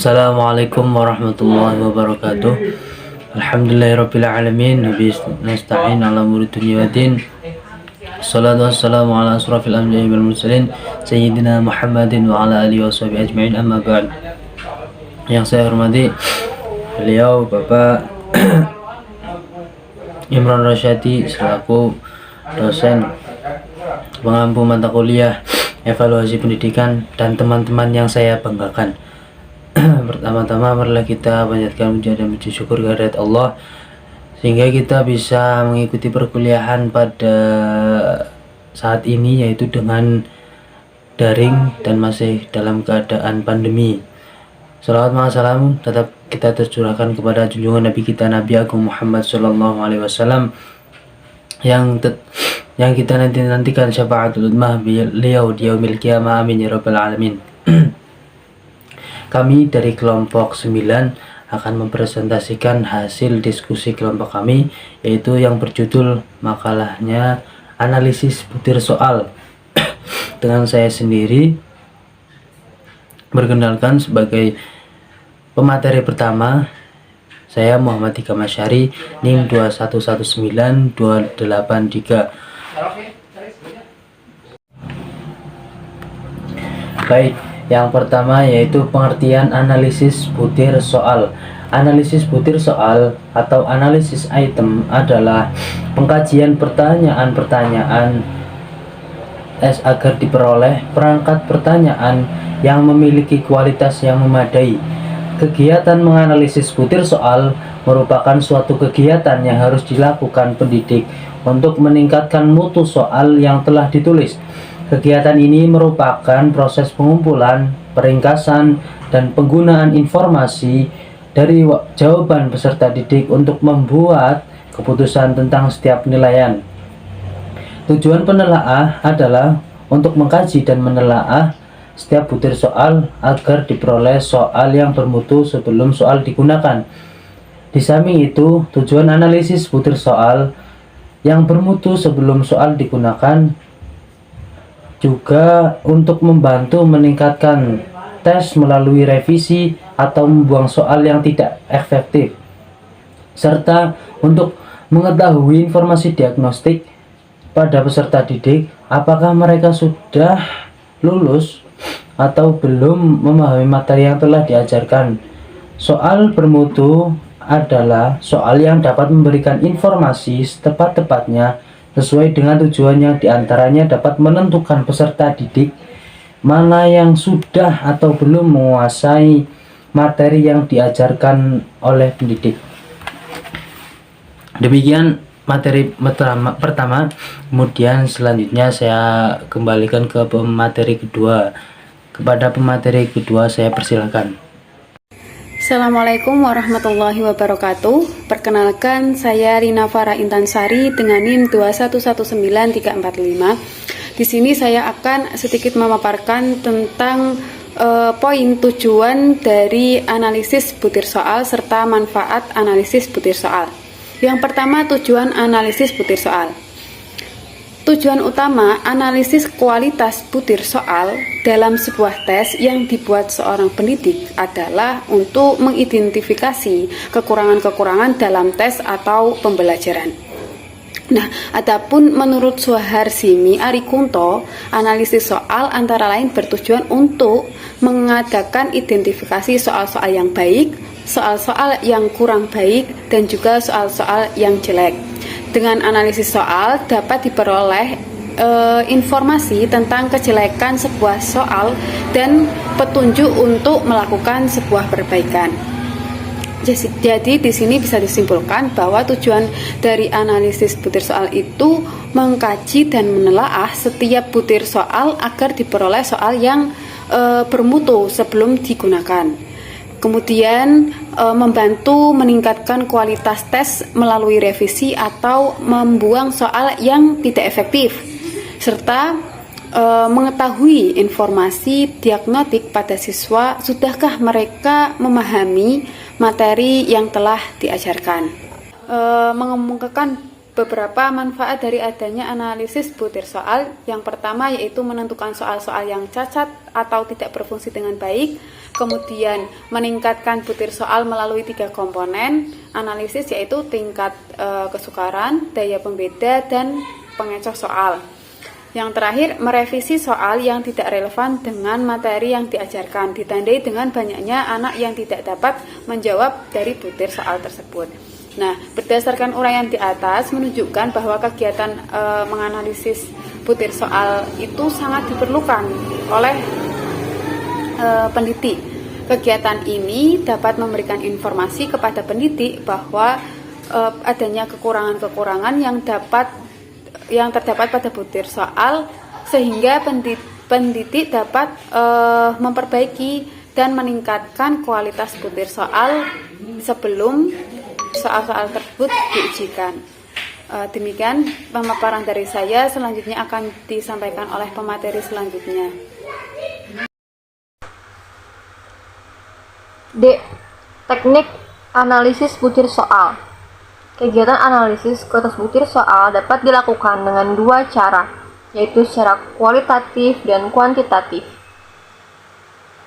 Assalamualaikum warahmatullahi wabarakatuh. Alhamdulillahirabbil alamin, nabi nasta'in ala umuri dunya waddin. Salatu wassalamu ala asrafil anbiya'i wal mursalin sayyidina Muhammadin wa ala alihi washabihi ajma'in, amma ba'd. Yang saya hormati beliau Bapak Imran Rasyadi selaku dosen pengampu mata kuliah evaluasi pendidikan dan teman-teman yang saya banggakan. Pertama-tama marilah kita panjatkan puja dan puji syukur kehadirat Allah sehingga kita bisa mengikuti perkuliahan pada saat ini, yaitu dengan daring dan masih dalam keadaan pandemi. Salawat wa salam tetap kita tercurahkan kepada junjungan Nabi kita, Nabi Agung Muhammad Sallallahu Alaihi Wasallam, yang kita nantikan syafaatul ummah beliau di yaumil qiyamah, amin ya rabbal alamin. Kami dari kelompok 9 akan mempresentasikan hasil diskusi kelompok kami, yaitu yang berjudul makalahnya analisis butir soal. Dengan saya sendiri berkenalkan sebagai pemateri pertama, saya Muhammad Ika Masyari, NIM 2119283. Baik, yang pertama yaitu pengertian analisis butir soal. Analisis butir soal atau analisis item adalah pengkajian pertanyaan-pertanyaan agar diperoleh perangkat pertanyaan yang memiliki kualitas yang memadai. Kegiatan menganalisis butir soal merupakan suatu kegiatan yang harus dilakukan pendidik untuk meningkatkan mutu soal yang telah ditulis. Kegiatan ini merupakan proses pengumpulan, peringkasan, dan penggunaan informasi dari jawaban peserta didik untuk membuat keputusan tentang setiap penilaian. Tujuan penelaah adalah untuk mengkaji dan menelaah setiap butir soal agar diperoleh soal yang bermutu sebelum soal digunakan. Di samping itu, tujuan analisis butir soal yang bermutu sebelum soal digunakan juga untuk membantu meningkatkan tes melalui revisi atau membuang soal yang tidak efektif, serta untuk mengetahui informasi diagnostik pada peserta didik apakah mereka sudah lulus atau belum memahami materi yang telah diajarkan. Soal bermutu adalah soal yang dapat memberikan informasi setepat-tepatnya sesuai dengan tujuan yang diantaranya dapat menentukan peserta didik mana yang sudah atau belum menguasai materi yang diajarkan oleh pendidik. Demikian materi pertama. Kemudian selanjutnya saya kembalikan ke pemateri kedua. Kepada pemateri kedua saya persilakan. Assalamualaikum warahmatullahi wabarakatuh. Perkenalkan, saya Rina Farah Intansari dengan NIM 2119345. Di sini saya akan sedikit memaparkan tentang poin tujuan dari analisis butir soal serta manfaat analisis butir soal. Yang pertama, tujuan analisis butir soal. Tujuan utama analisis kualitas butir soal dalam sebuah tes yang dibuat seorang pendidik adalah untuk mengidentifikasi kekurangan-kekurangan dalam tes atau pembelajaran. Nah, adapun menurut Suharsini Arikunto, analisis soal antara lain bertujuan untuk mengadakan identifikasi soal-soal yang baik, soal-soal yang kurang baik, dan juga soal-soal yang jelek. Dengan analisis soal dapat diperoleh informasi tentang kejelekan sebuah soal dan petunjuk untuk melakukan sebuah perbaikan. Jadi di sini bisa disimpulkan bahwa tujuan dari analisis butir soal itu mengkaji dan menelaah setiap butir soal agar diperoleh soal yang bermutu sebelum digunakan. Kemudian membantu meningkatkan kualitas tes melalui revisi atau membuang soal yang tidak efektif, serta mengetahui informasi diagnostik pada siswa, sudahkah mereka memahami materi yang telah diajarkan. Mengemukakan beberapa manfaat dari adanya analisis butir soal. Yang pertama yaitu menentukan soal-soal yang cacat atau tidak berfungsi dengan baik. Kemudian meningkatkan butir soal melalui 3 komponen analisis, yaitu tingkat kesukaran, daya pembeda, dan pengecoh soal. Yang terakhir, merevisi soal yang tidak relevan dengan materi yang diajarkan, ditandai dengan banyaknya anak yang tidak dapat menjawab dari butir soal tersebut. Nah, berdasarkan uraian di atas menunjukkan bahwa kegiatan menganalisis butir soal itu sangat diperlukan oleh pendidik. Kegiatan ini dapat memberikan informasi kepada pendidik bahwa adanya kekurangan-kekurangan yang terdapat pada butir soal, sehingga pendidik dapat memperbaiki dan meningkatkan kualitas butir soal sebelum soal-soal tersebut diujikan. Demikian pemaparan dari saya. Selanjutnya akan disampaikan oleh pemateri selanjutnya. D. Teknik analisis butir soal. Kegiatan analisis kualitas butir soal dapat dilakukan dengan 2 cara, yaitu secara kualitatif dan kuantitatif.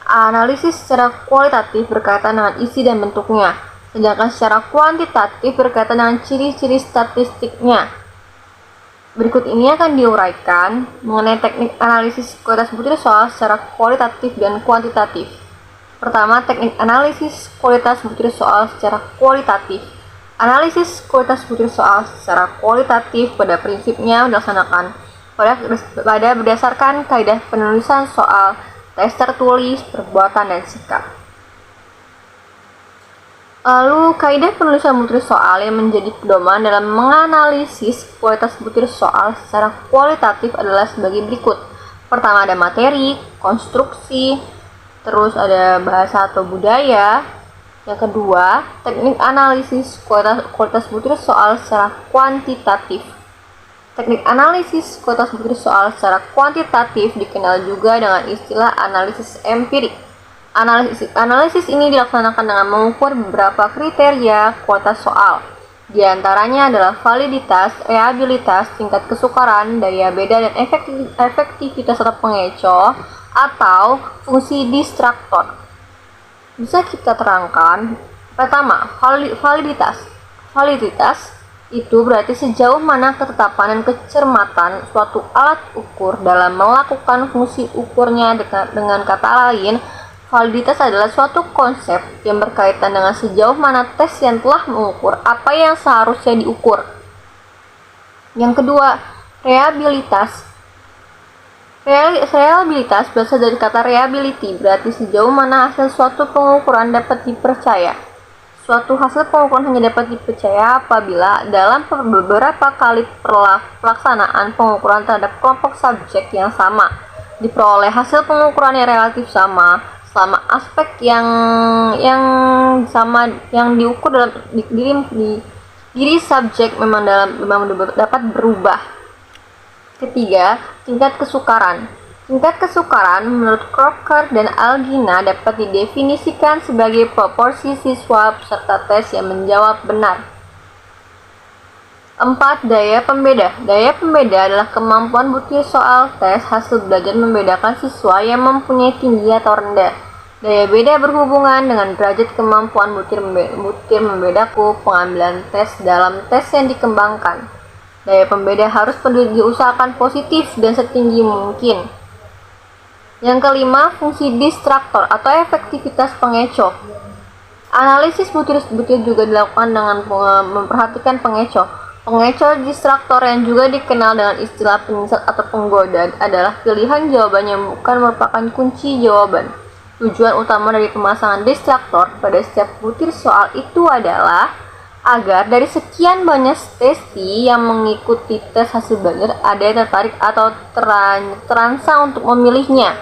Analisis secara kualitatif berkaitan dengan isi dan bentuknya, sedangkan secara kuantitatif berkaitan dengan ciri-ciri statistiknya. Berikut ini akan diuraikan mengenai teknik analisis kualitas butir soal secara kualitatif dan kuantitatif. Pertama, teknik analisis kualitas butir soal secara kualitatif. Analisis kualitas butir soal secara kualitatif pada prinsipnya dilaksanakan pada berdasarkan kaidah penulisan soal, tes tertulis, perbuatan, dan sikap. Lalu, kaidah penulisan butir soal yang menjadi pedoman dalam menganalisis kualitas butir soal secara kualitatif adalah sebagai berikut. Pertama, ada materi, konstruksi, terus ada bahasa atau budaya. Yang kedua, teknik analisis kualitas butir soal secara kuantitatif. Teknik analisis kualitas butir soal secara kuantitatif dikenal juga dengan istilah analisis empirik. Analisis ini dilaksanakan dengan mengukur beberapa kriteria kualitas soal. Di antaranya adalah validitas, reliabilitas, tingkat kesukaran, daya beda, dan efektivitas atau pengecoh atau fungsi distraktor. Bisa kita terangkan. Pertama, validitas. Validitas itu berarti sejauh mana ketetapan dan kecermatan suatu alat ukur dalam melakukan fungsi ukurnya. Dengan kata lain, validitas adalah suatu konsep yang berkaitan dengan sejauh mana tes yang telah mengukur apa yang seharusnya diukur. Yang kedua, reliabilitas. Reliabilitas berasal dari kata reliability, berarti sejauh mana hasil suatu pengukuran dapat dipercaya. Suatu hasil pengukuran hanya dapat dipercaya apabila dalam beberapa kali pelaksanaan pengukuran terhadap kelompok subjek yang sama diperoleh hasil pengukuran yang relatif sama selama aspek yang sama yang diukur dalam diri subjek memang dapat berubah. Ketiga, tingkat kesukaran. Tingkat kesukaran menurut Crocker dan Algina dapat didefinisikan sebagai proporsi siswa peserta tes yang menjawab benar. 4. Daya pembeda. Daya pembeda adalah kemampuan butir soal tes hasil belajar membedakan siswa yang mempunyai tinggi atau rendah. Daya beda berhubungan dengan derajat kemampuan butir membedaku pengambilan tes dalam tes yang dikembangkan. Daya pembeda harus diusahakan positif dan setinggi mungkin. Yang kelima, fungsi distraktor atau efektivitas pengecoh. Analisis butir juga dilakukan dengan memperhatikan pengecoh. Pengecoh distraktor yang juga dikenal dengan istilah penyesat atau penggoda adalah pilihan jawaban yang bukan merupakan kunci jawaban. Tujuan utama dari pemasangan distraktor pada setiap butir soal itu adalah agar dari sekian banyak testi yang mengikuti tes hasil belajar ada yang tertarik atau terangsang untuk memilihnya,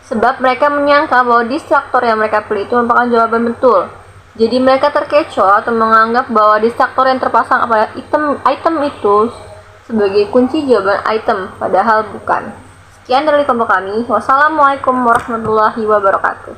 sebab mereka menyangka bahwa distraktor yang mereka pilih itu merupakan jawaban betul. Jadi mereka terkecoh atau menganggap bahwa distraktor yang terpasang pada item itu sebagai kunci jawaban item, padahal bukan. Sekian dari kelompok kami. Wassalamualaikum warahmatullahi wabarakatuh.